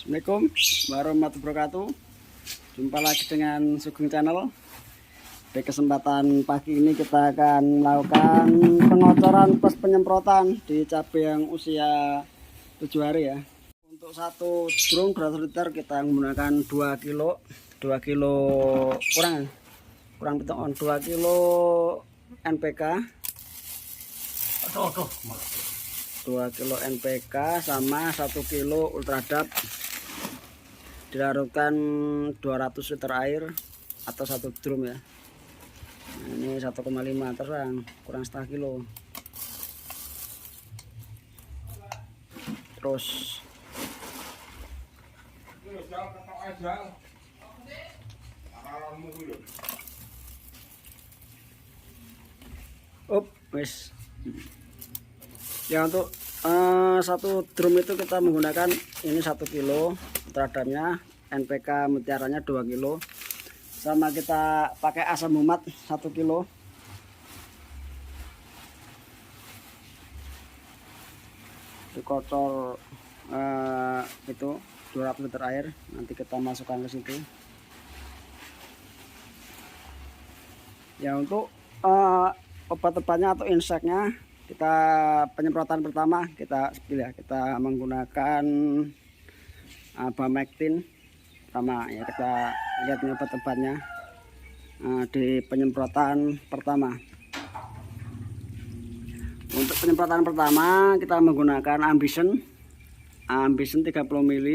Assalamualaikum warahmatullahi wabarakatuh. Jumpa lagi dengan Sugeng Channel. Di kesempatan pagi ini kita akan melakukan pengocoran plus penyemprotan di cabai yang usia 7 hari ya. Untuk satu drum 200 liter kita menggunakan 2 kilo kurang beton 2 kilo NPK, 2 kilo NPK sama 1 kilo Ultradap, dilarutkan 200 liter air atau 1 drum ya. Nah, ini 1,5 terang, kurang setengah kilo. Terus wes ya. Untuk satu drum itu kita menggunakan ini 1 kilo Ultradapnya, NPK mutiaranya 2 kilo, sama kita pakai asam umat 1 kilo. Dikocor itu 200 liter air, nanti kita masukkan ke situ ya. Untuk obat-obatnya atau inseknya, kita penyemprotan pertama kita menggunakan Bamectin pertama ya. Kita lihat obat-obatnya di penyemprotan pertama. Untuk penyemprotan pertama kita menggunakan Ambition 30 ml.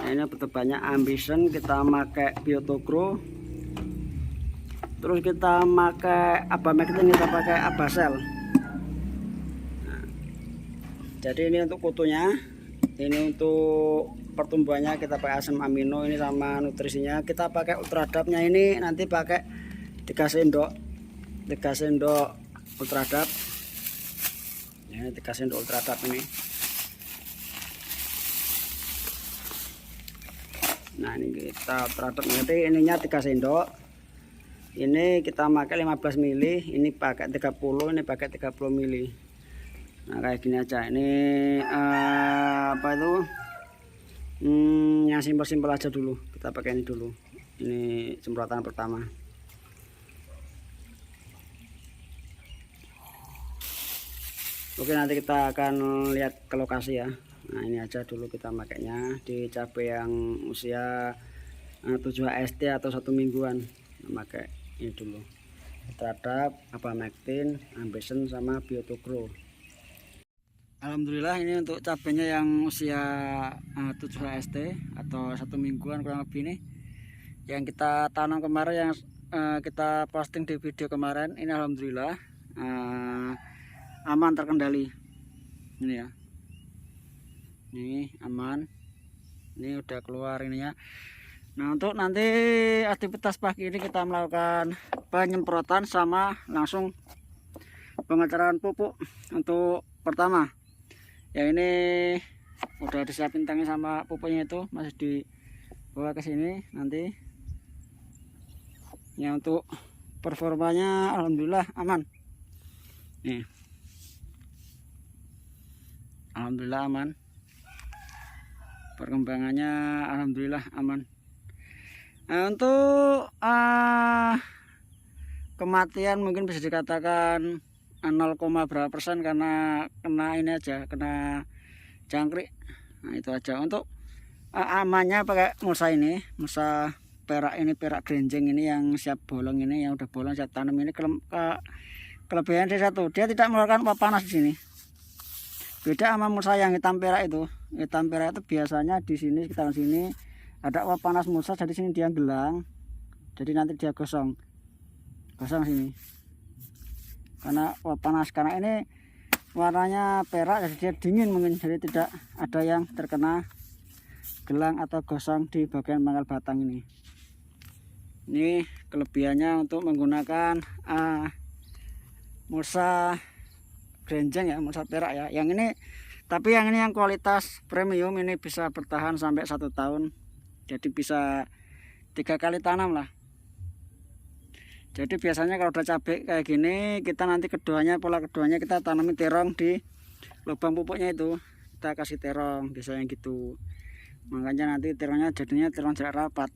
Ini obat-obatnya Ambition, kita pakai Biotokro. Terus kita pakai Bamectin, kita pakai Abasel. Nah, jadi ini untuk kutunya, ini untuk pertumbuhannya kita pakai asam amino, ini sama nutrisinya kita pakai Ultradapnya. Ini nanti pakai 3 sendok Ultradap ya, 3 sendok Ultradap ini. Nah, ini kita Ultradap nanti ininya 3 sendok. Ini kita pakai 15 ml, ini pakai 30, ini pakai 30 ml. Nah, kayak gini aja. Ini yang simpel-simpel aja dulu. Kita pakai ini dulu. Ini semprotan pertama. Oke, nanti kita akan lihat ke lokasi ya. Nah, ini aja dulu kita makainya di cabai yang usia 7 HST atau 1 mingguan. Nah, pakai ini dulu Ultradap, Bamectin, Ambition sama Biotokro. Alhamdulillah, ini untuk cabainya yang usia 7 HST atau 1 mingguan kurang lebih, ini yang kita tanam kemarin, yang kita posting di video kemarin. Ini alhamdulillah aman, terkendali. Ini ya, ini aman, ini udah keluar ininya. Nah, untuk nanti aktivitas pagi ini kita melakukan penyemprotan sama langsung pengecaran pupuk. Untuk pertama ya, ini udah disiapin tanknya sama pupuknya, itu masih dibawa ke sini nanti ya. Untuk performanya alhamdulillah aman nih, alhamdulillah aman. Perkembangannya alhamdulillah aman. Nah, untuk kematian mungkin bisa dikatakan 0, berapa persen karena kena ini aja, kena jangkrik. Nah, itu aja. Untuk amannya pakai mulsa ini, mulsa perak ini, perak grenjeng ini yang siap bolong, ini yang udah bolong siap tanam. Ini kelebihan dari satu, dia tidak mengeluarkan uap panas di sini. Beda sama mulsa yang hitam perak itu. Hitam perak itu biasanya di sini, sekitar sini ada uap panas mulsa, jadi sini dia gelang, jadi nanti dia gosong sini karena uap panas. Karena ini warnanya perak, jadi dia dingin mungkin, jadi tidak ada yang terkena gelang atau gosong di bagian pangkal batang ini. Ini kelebihannya untuk menggunakan mulsa grenjeng ya, mulsa perak ya. Yang ini, tapi yang ini yang kualitas premium, ini bisa bertahan sampai 1 tahun. Jadi bisa 3 kali tanam lah. Jadi biasanya kalau udah cabai kayak gini, kita nanti pola keduanya kita tanami terong di lubang pupuknya itu. kita kasih terong, biasanya gitu. Makanya nanti terongnya jadinya terong jarak rapat,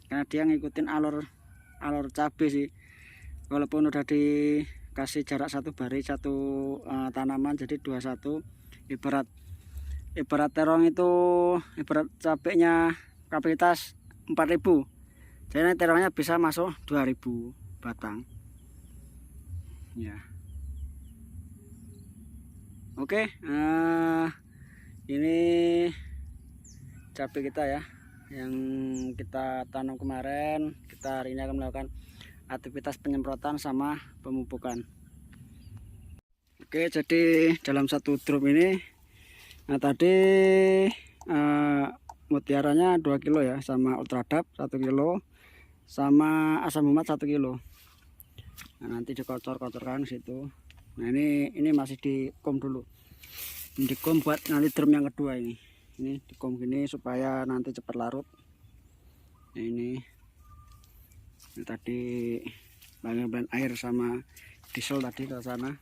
karena dia ngikutin alur cabai sih. Walaupun udah dikasih jarak satu baris satu tanaman, jadi 21. Ibarat terong itu, ibarat cabainya kapasitas 4.000, jadi terongnya bisa masuk 2.000 batang ya. Oke, ini cabai kita ya, yang kita tanam kemarin. Kita hari ini akan melakukan aktivitas penyemprotan sama pemupukan. Oke, jadi dalam satu drum ini, nah tadi mutiaranya 2 kilo ya, sama ultradap 1 kilo, sama asam umat 1 kilo. Nah, nanti dikocor-kocorkan situ. Nah ini masih dikom dulu, dikom buat nanti drum yang kedua. Ini dikom gini supaya nanti cepat larut. Nah, ini tadi bagian air sama diesel tadi ke sana.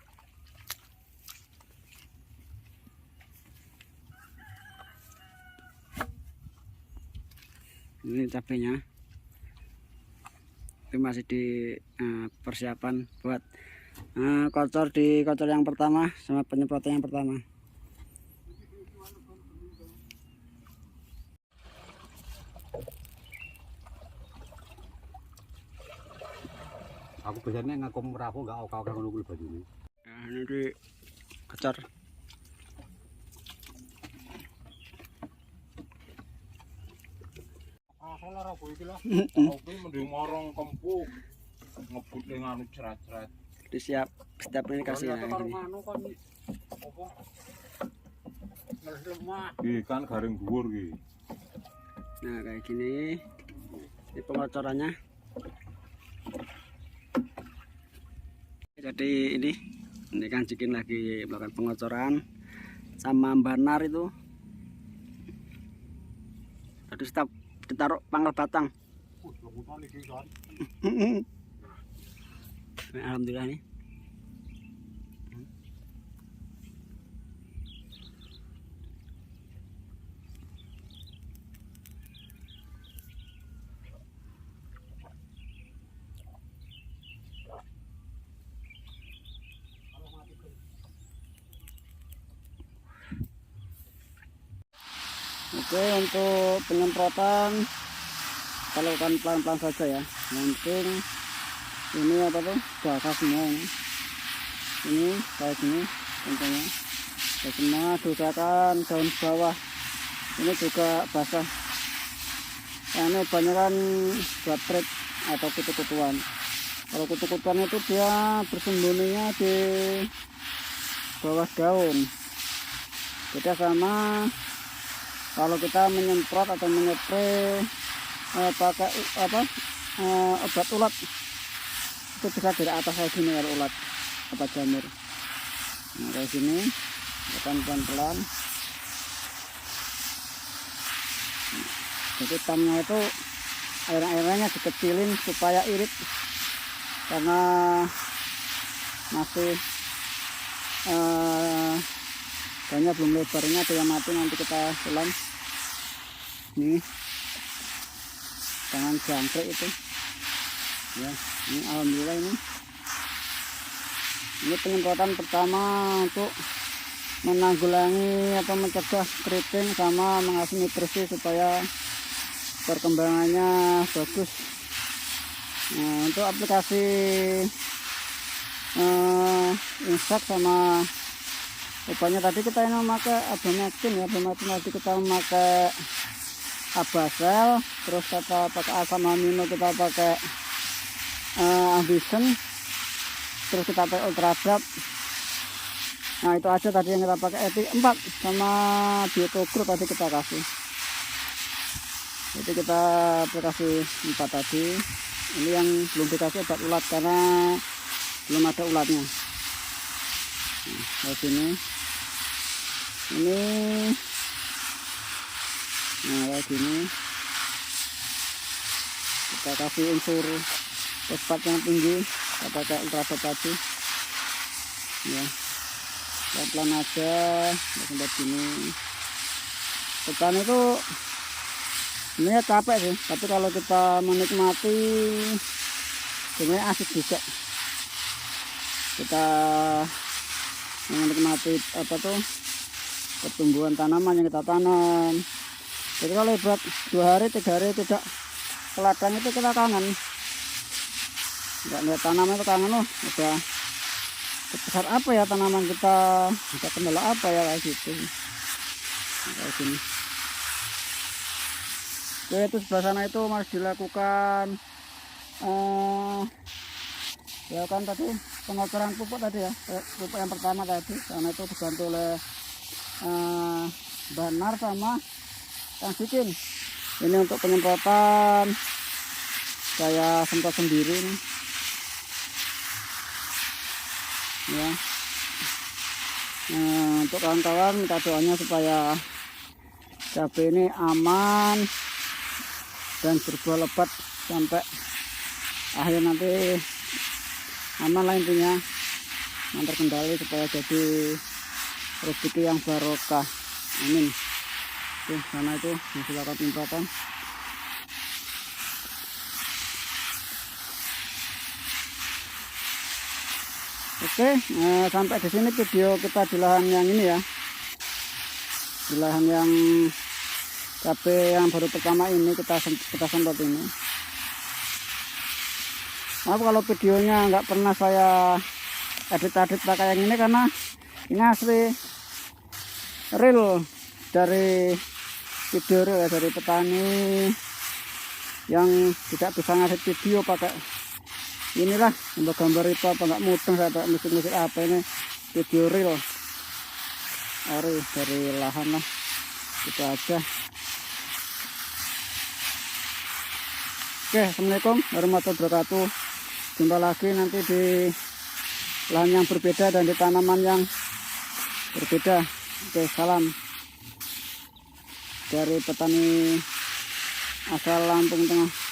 Ini cabenya, itu masih di persiapan buat kocor yang pertama sama penyemprotan yang pertama. Aku biasanya ngakum merapu nggak oka-oka nunggu baju ini. Nah, ini di kocor. Salah rabu iki lah. Aku mending ngorong kempuk ngebut dengan cerat-cerat. Jadi setiap ini kasih ya. Ini kan garing dhuwur iki. Nah kayak gini, ini pengocorannya. Jadi ini kan Cikin lagi melakukan pengocoran sama banar itu. Tadi stop ditaruh pangkal batang. Nah, alhamdulillah nih. Oke, untuk penyemprotan kita lakukan pelan-pelan saja ya. Mungkin ini apa tuh basah semua ini kayak gini contohnya. Semua diusahakan daun bawah ini juga basah. Ini kebanyakan buat trik atau kutu-kutuan. Kalau kutu-kutuan itu dia bersembunyinya di bawah daun. Beda sama kalau kita menyemprot atau menyepray pakai obat ulat, itu bisa dari atas kayak gini kalau ulat obat jamur. Nah kayak gini, tekan pelan-pelan. Jadi tamnya itu air-airnya dikecilin supaya irit, karena masih banyak belum lebarnya, ada yang mati, nanti kita selam. Nih tangan jangkrik itu ya, ini alhamdulillah ini penyemprotan pertama untuk menanggulangi atau mencegah keriting sama mengasih nutrisi supaya perkembangannya bagus. Nah, untuk aplikasi insek sama obatnya tadi kita ini memakai Abamectin ya. Abamectin tadi kita memakai Abasel, terus kita pakai asam amino, kita pakai Ambisen, terus kita pakai ultradap. Nah itu aja tadi yang kita pakai, epi 4 sama biotogro tadi kita kasih. Jadi kita aplikasi 4 tadi. Ini yang belum dikasih obat ulat karena belum ada ulatnya. Nah, sini ini, nah kayak gini kita kasih unsur fosfat yang tinggi, kita pakai ultradap tadi ya, pelan-pelan aja sampai sini. petani itu sebenarnya capek sih, tapi kalau kita menikmati sebenarnya asik juga. Kita menikmati apa tuh pertumbuhan tanaman yang kita tanam. Jadi kalau buat 2 hari 3 hari tidak ke ladang itu kita kangen, nggak lihat tanaman itu kangen. Loh udah sebesar apa ya tanaman kita, kita kendala apa ya, kayak gitu kayak gini. Oke, itu sebelah sana itu masih dilakukan ya kan tadi pengocoran pupuk tadi ya, pupuk yang pertama tadi karena itu dibantu oleh Banar sama Kang Sikin. Ini untuk penyemprotan saya semprot sendiri nih ya. Untuk kawan-kawan minta doanya supaya cabai ini aman dan berbuah lebat sampai akhir nanti, aman lah intinya, terkendali supaya jadi rezeki yang barokah, amin. Oke, sana itu silakan penyemprotan. Oke, sampai di sini video kita di lahan yang ini ya, di lahan yang cabai yang baru pertama ini kita semprot ini. Maaf kalau videonya nggak pernah saya edit pakai yang ini, karena ini asli real dari video real ya, dari petani yang tidak bisa ngasih video pakai inilah gambar itu apa nggak mudeng saya pakai musik apa, ini video real dari lahan lah, gitu aja. Oke, assalamualaikum warahmatullahi wabarakatuh. Jumpa lagi nanti di lahan yang berbeda dan di tanaman yang berbeda. Oke, salam dari petani asal Lampung Tengah.